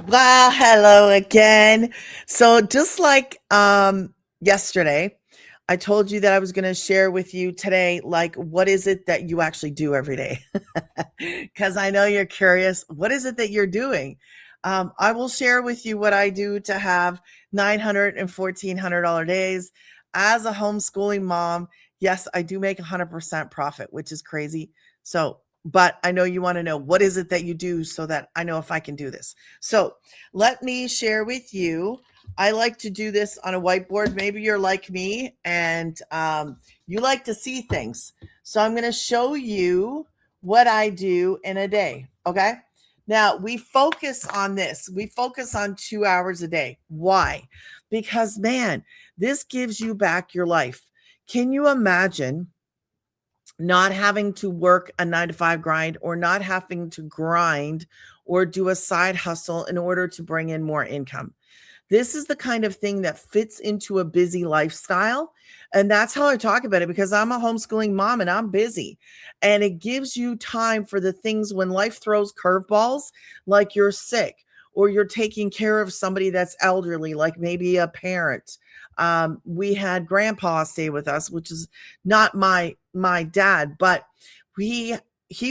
Wow, hello again. So just like yesterday, I told you that I was going to share with you today like what is it that you actually do every day? Cuz I know you're curious, what is it that you're doing? I will share with you what I do to have 900 and $1,400 days as a homeschooling mom. Yes, I do make 100% profit, which is crazy. So, but I know you want to know what is it that you do so that I know if I can do this. So, let me share with you. I like to do this on a whiteboard. Maybe you're like me and you like to see things. So I'm going to show you what I do in a day. Okay. Now we focus on this. We focus on 2 hours a day. Why? Because, man, this gives you back your life. Can you imagine not having to work a 9 to 5 grind or not having to grind or do a side hustle in order to bring in more income? This is the kind of thing that fits into a busy lifestyle. And that's how I talk about it because I'm a homeschooling mom and I'm busy. And it gives you time for the things when life throws curveballs, like you're sick or you're taking care of somebody that's elderly, like maybe a parent. We had grandpa stay with us, which is not my dad, but he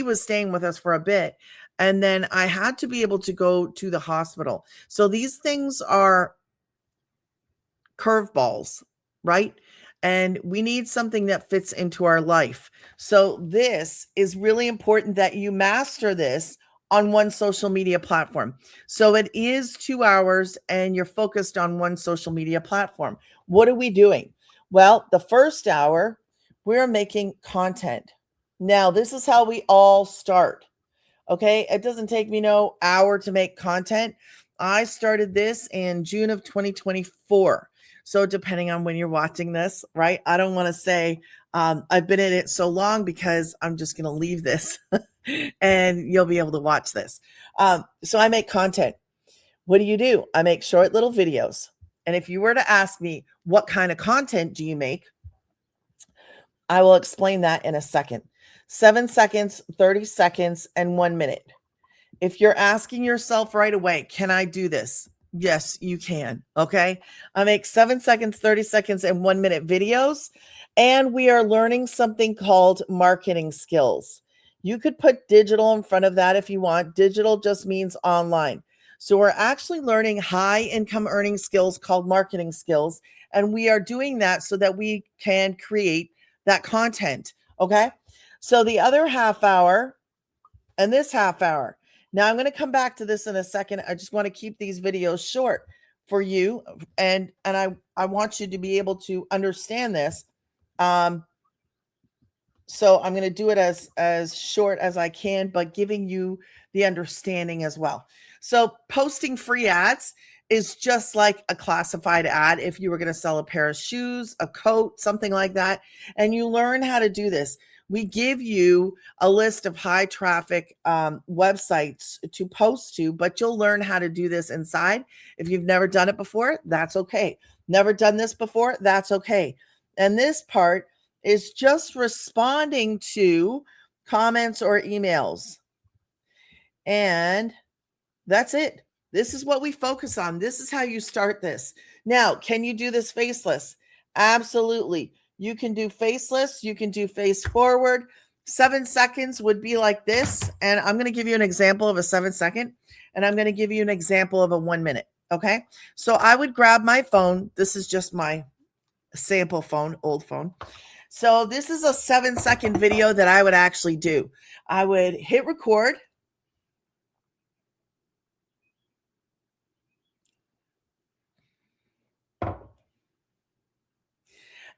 was staying with us for a bit. And then I had to be able to go to the hospital. So these things are curveballs, right? And we need something that fits into our life. So this is really important that you master this on one social media platform. So it is 2 hours and you're focused on one social media platform. What are we doing? Well, the first hour, we're making content. Now, this is how we all start. Okay. It doesn't take me no hour to make content. I started this in June of 2024. So, depending on when you're watching this, right? I don't want to say I've been in it so long because I'm just going to leave this and you'll be able to watch this. So, I make content. What do? I make short little videos. And if you were to ask me, what kind of content do you make? I will explain that in a second. 7 seconds, 30 seconds, and 1 minute. If you're asking yourself right away, can I do this? Yes, you can. Okay. I make 7 seconds, 30 seconds, and 1 minute videos. And we are learning something called marketing skills. You could put digital in front of that if you want. Digital just means online. So we're actually learning high income earning skills called marketing skills. And we are doing that so that we can create that content. Okay. So the other half hour and this half hour. Now I'm going to come back to this in a second. I just want to keep these videos short for you and I want you to be able to understand this. Um so I'm going to do it as short as I can but giving you the understanding as well. So posting free ads is just like a classified ad if you were going to sell a pair of shoes, a coat, something like that, and you learn how to do this. We give you a list of high traffic websites to post to, but you'll learn how to do this inside. If you've never done it before, that's okay. Never done this before, that's okay. And this part is just responding to comments or emails. And that's it. This is what we focus on. This is how you start this. Now, can you do this faceless? Absolutely. You can do faceless. You can do face forward. 7 seconds would be like this. And I'm going to give you an example of a 7 second. And I'm going to give you an example of a 1 minute. Okay. So I would grab my phone. This is just my sample phone, old phone. So this is a 7 second video that I would actually do. I would hit record.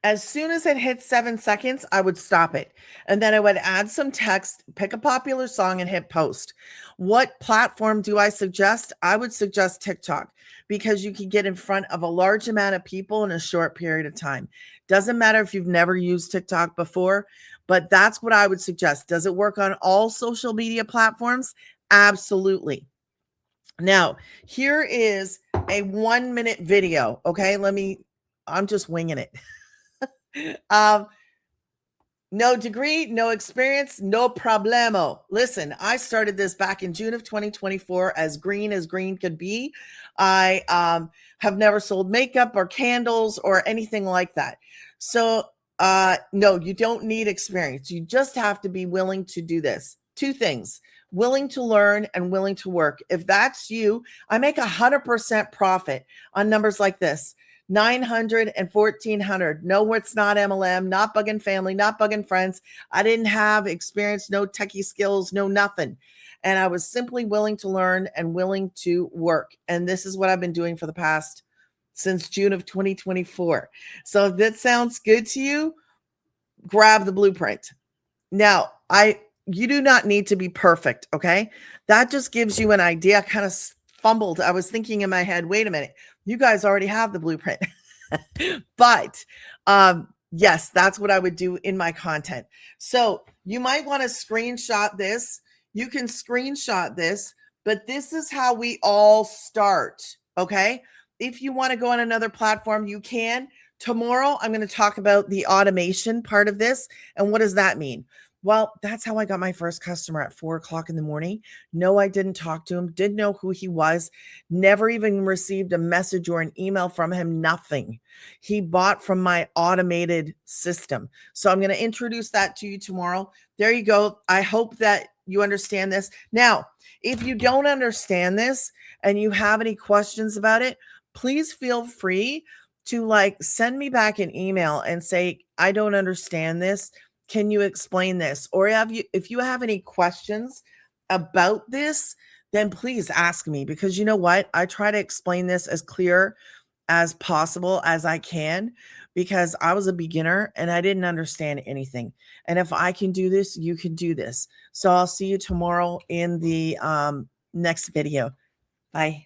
As soon as it hit 7 seconds, I would stop it. And then I would add some text, pick a popular song, and hit post. What platform do I suggest? I would suggest TikTok because you can get in front of a large amount of people in a short period of time. Doesn't matter if you've never used TikTok before, but that's what I would suggest. Does it work on all social media platforms? Absolutely. Now, here is a 1 minute video. Okay, I'm just winging it. Um, No degree, no experience, no problemo. Listen, I started this back in June of 2024, as green could be. I have never sold makeup or candles or anything like that. So, no, you don't need experience. You just have to be willing to do this. Two things: willing to learn and willing to work. If that's you, I make 100% profit on numbers like this. 900 and 1400. No, it's not MLM, not bugging family, not bugging friends. I didn't have experience, no techie skills, no nothing. And I was simply willing to learn and willing to work. And this is what I've been doing for the past since June of 2024. So if that sounds good to you, grab the blueprint. Now, you do not need to be perfect, okay? That just gives you an idea. I kind of fumbled. I was thinking in my head, wait a minute, you guys already have the blueprint. But yes, that's what I would do in my content. So you might want to screenshot this. You can screenshot this, but this is how we all start, okay? If you want to go on another platform, you can. Tomorrow, I'm going to talk about the automation part of this. And what does that mean? Well, that's how I got my first customer at 4:00 in the morning. No, I didn't talk to him, didn't know who he was, never even received a message or an email from him, nothing. He bought from my automated system. So I'm going to introduce that to you tomorrow. There you go. I hope that you understand this. Now, if you don't understand this and you have any questions about it, please feel free to send me back an email and say, I don't understand this. Can you explain this? Or if you have any questions about this, then please ask me, because you know what? I try to explain this as clear as possible as I can, because I was a beginner and I didn't understand anything. And if I can do this, you can do this. So I'll see you tomorrow in the next video. Bye.